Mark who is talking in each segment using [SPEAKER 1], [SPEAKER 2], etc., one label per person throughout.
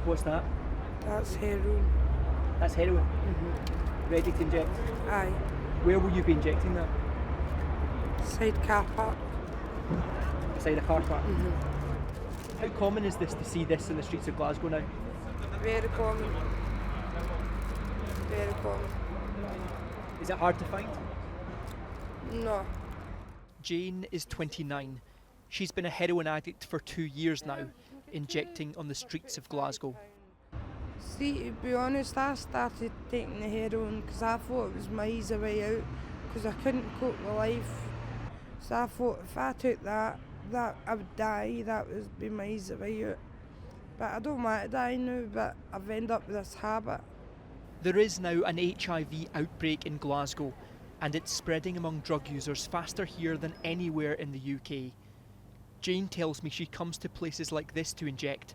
[SPEAKER 1] What's that?
[SPEAKER 2] That's heroin.
[SPEAKER 1] That's heroin.
[SPEAKER 2] Mm-hmm.
[SPEAKER 1] Ready to inject?
[SPEAKER 2] Aye.
[SPEAKER 1] Where will you be injecting that?
[SPEAKER 2] Side car park.
[SPEAKER 1] Beside a car park?
[SPEAKER 2] Mm-hmm.
[SPEAKER 1] How common is this to see this in the streets of Glasgow now?
[SPEAKER 2] Very common. Very common.
[SPEAKER 1] Is it hard to find?
[SPEAKER 2] No.
[SPEAKER 1] Jane is 29. She's been a heroin addict for 2 years now, injecting on the streets of Glasgow.
[SPEAKER 2] See, to be honest, I started taking the heroin because I thought it was my easy way out because I couldn't cope with life. So I thought if I took that I would die, that would be my easy way out. But I don't want to die now, but I've ended up with this habit.
[SPEAKER 1] There is now an HIV outbreak in Glasgow, and it's spreading among drug users faster here than anywhere in the UK. Jane tells me she comes to places like this to inject.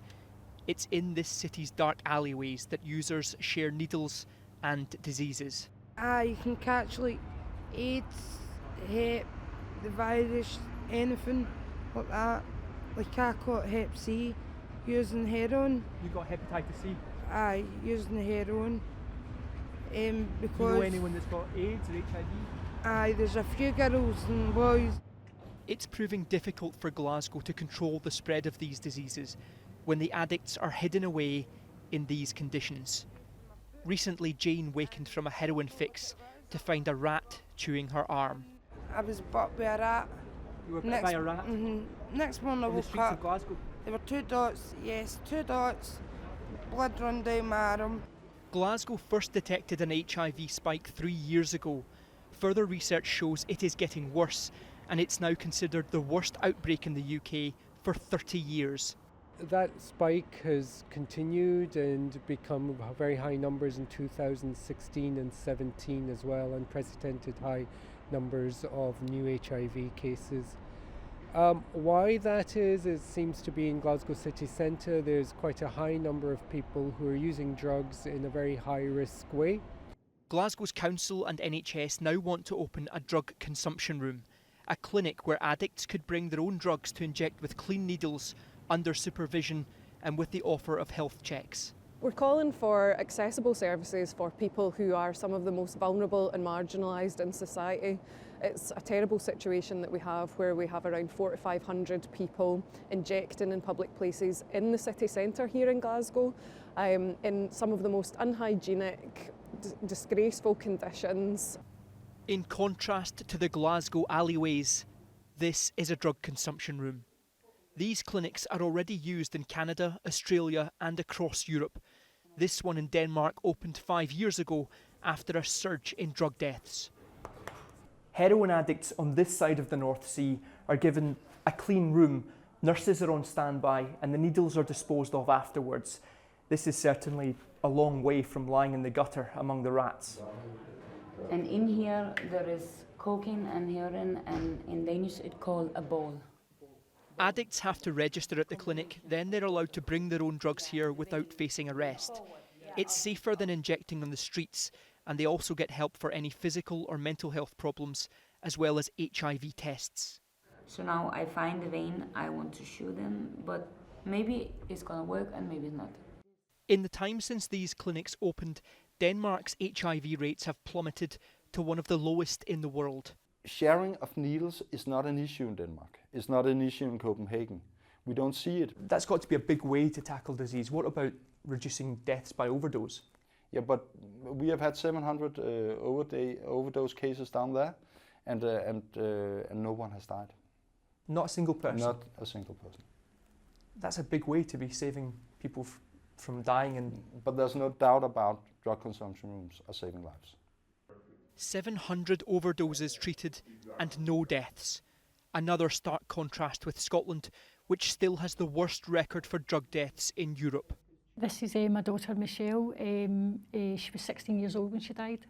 [SPEAKER 1] It's in this city's dark alleyways that users share needles and diseases.
[SPEAKER 2] You can catch like AIDS, Hep, the virus, anything like that. Like I caught Hep C using heroin.
[SPEAKER 1] You got hepatitis C?
[SPEAKER 2] Using the heroin. Because
[SPEAKER 1] Do you know anyone that's got AIDS or HIV?
[SPEAKER 2] There's a few girls and boys.
[SPEAKER 1] It's proving difficult for Glasgow to control the spread of these diseases when the addicts are hidden away in these conditions. Recently, Jane wakened from a heroin fix to find a rat chewing her arm.
[SPEAKER 2] I was bit by a rat.
[SPEAKER 1] You were bit by a rat?
[SPEAKER 2] Mm-hmm. Next morning I
[SPEAKER 1] In the
[SPEAKER 2] woke
[SPEAKER 1] streets
[SPEAKER 2] up.
[SPEAKER 1] of Glasgow?
[SPEAKER 2] There were 2 dots, yes, 2 dots. Blood run down my arm.
[SPEAKER 1] Glasgow first detected an HIV spike 3 years ago. Further research shows it is getting worse, and it's now considered the worst outbreak in the UK for 30 years.
[SPEAKER 3] That spike has continued and become very high numbers in 2016 and 17 as well, unprecedented high numbers of new HIV cases. Why that is, it seems to be in Glasgow city centre. There's quite a high number of people who are using drugs in a very high risk way.
[SPEAKER 1] Glasgow's council and NHS now want to open a drug consumption room, a clinic where addicts could bring their own drugs to inject with clean needles, under supervision and with the offer of health checks.
[SPEAKER 4] We're calling for accessible services for people who are some of the most vulnerable and marginalised in society. It's a terrible situation that we have where we have around 400 to 500 people injecting in public places in the city centre here in Glasgow, in some of the most unhygienic, disgraceful conditions.
[SPEAKER 1] In contrast to the Glasgow alleyways, this is a drug consumption room. These clinics are already used in Canada, Australia and across Europe. This one in Denmark opened 5 years ago after a surge in drug deaths. Heroin addicts on this side of the North Sea are given a clean room, nurses are on standby and the needles are disposed of afterwards. This is certainly a long way from lying in the gutter among the rats.
[SPEAKER 5] And in here there is cocaine and heroin, and in Danish it's called a ball.
[SPEAKER 1] Addicts have to register at the clinic, then they're allowed to bring their own drugs here without facing arrest. It's safer than injecting on the streets, and they also get help for any physical or mental health problems, as well as HIV tests.
[SPEAKER 5] So now I find the vein, I want to shoot them, but maybe it's gonna work and maybe it's not.
[SPEAKER 1] In the time since these clinics opened, Denmark's HIV rates have plummeted to one of the lowest in the world.
[SPEAKER 6] Sharing of needles is not an issue in Denmark. It's not an issue in Copenhagen. We don't see it.
[SPEAKER 1] That's got to be a big way to tackle disease. What about reducing deaths by overdose?
[SPEAKER 6] Yeah, but we have had 700 overdose cases down there, and no one has died.
[SPEAKER 1] Not a single person?
[SPEAKER 6] Not a single person.
[SPEAKER 1] That's a big way to be saving people from dying.
[SPEAKER 6] But there's no doubt about drug consumption rooms are saving lives.
[SPEAKER 1] 700 overdoses treated and no deaths. Another stark contrast with Scotland, which still has the worst record for drug deaths in Europe.
[SPEAKER 7] This is my daughter Michelle. She was 16 years old when she died.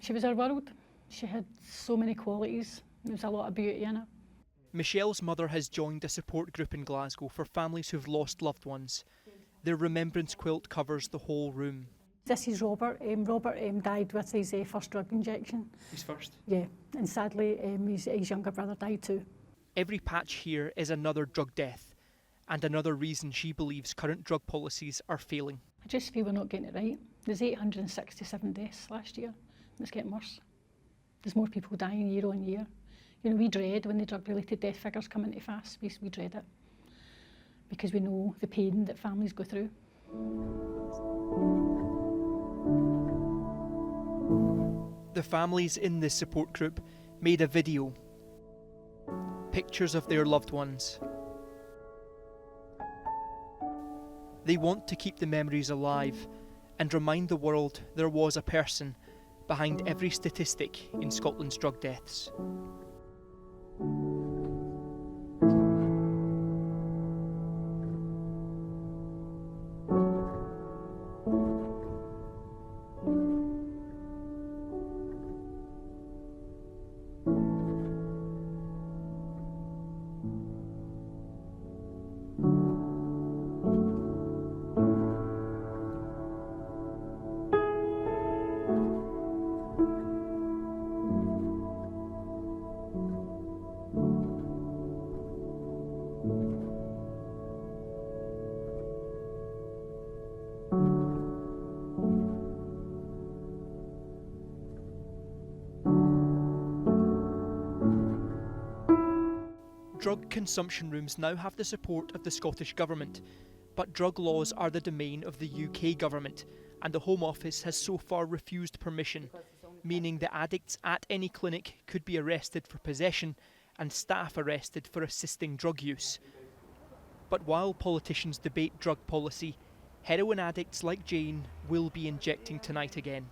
[SPEAKER 7] She was our world. She had so many qualities. There was a lot of beauty in her.
[SPEAKER 1] Michelle's mother has joined a support group in Glasgow for families who've lost loved ones. Their remembrance quilt covers the whole room.
[SPEAKER 7] This is Robert. Robert died with his first drug injection.
[SPEAKER 1] His first?
[SPEAKER 7] Yeah, and sadly his younger brother died too.
[SPEAKER 1] Every patch here is another drug death. and another reason she believes current drug policies are failing.
[SPEAKER 7] I just feel we're not getting it right. There's 867 deaths last year, and it's getting worse. There's more people dying year on year. You know, we dread when the drug-related death figures come into fast, we dread it, because we know the pain that families go through.
[SPEAKER 1] The families in this support group made a video, pictures of their loved ones. They want to keep the memories alive and remind the world there was a person behind every statistic in Scotland's drug deaths. Drug consumption rooms now have the support of the Scottish Government, but drug laws are the domain of the UK Government, and the Home Office has so far refused permission, meaning that addicts at any clinic could be arrested for possession and staff arrested for assisting drug use. But while politicians debate drug policy, heroin addicts like Jane will be injecting tonight again.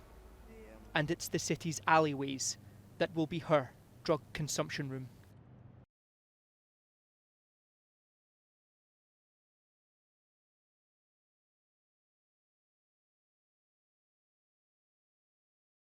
[SPEAKER 1] And it's the city's alleyways that will be her drug consumption room.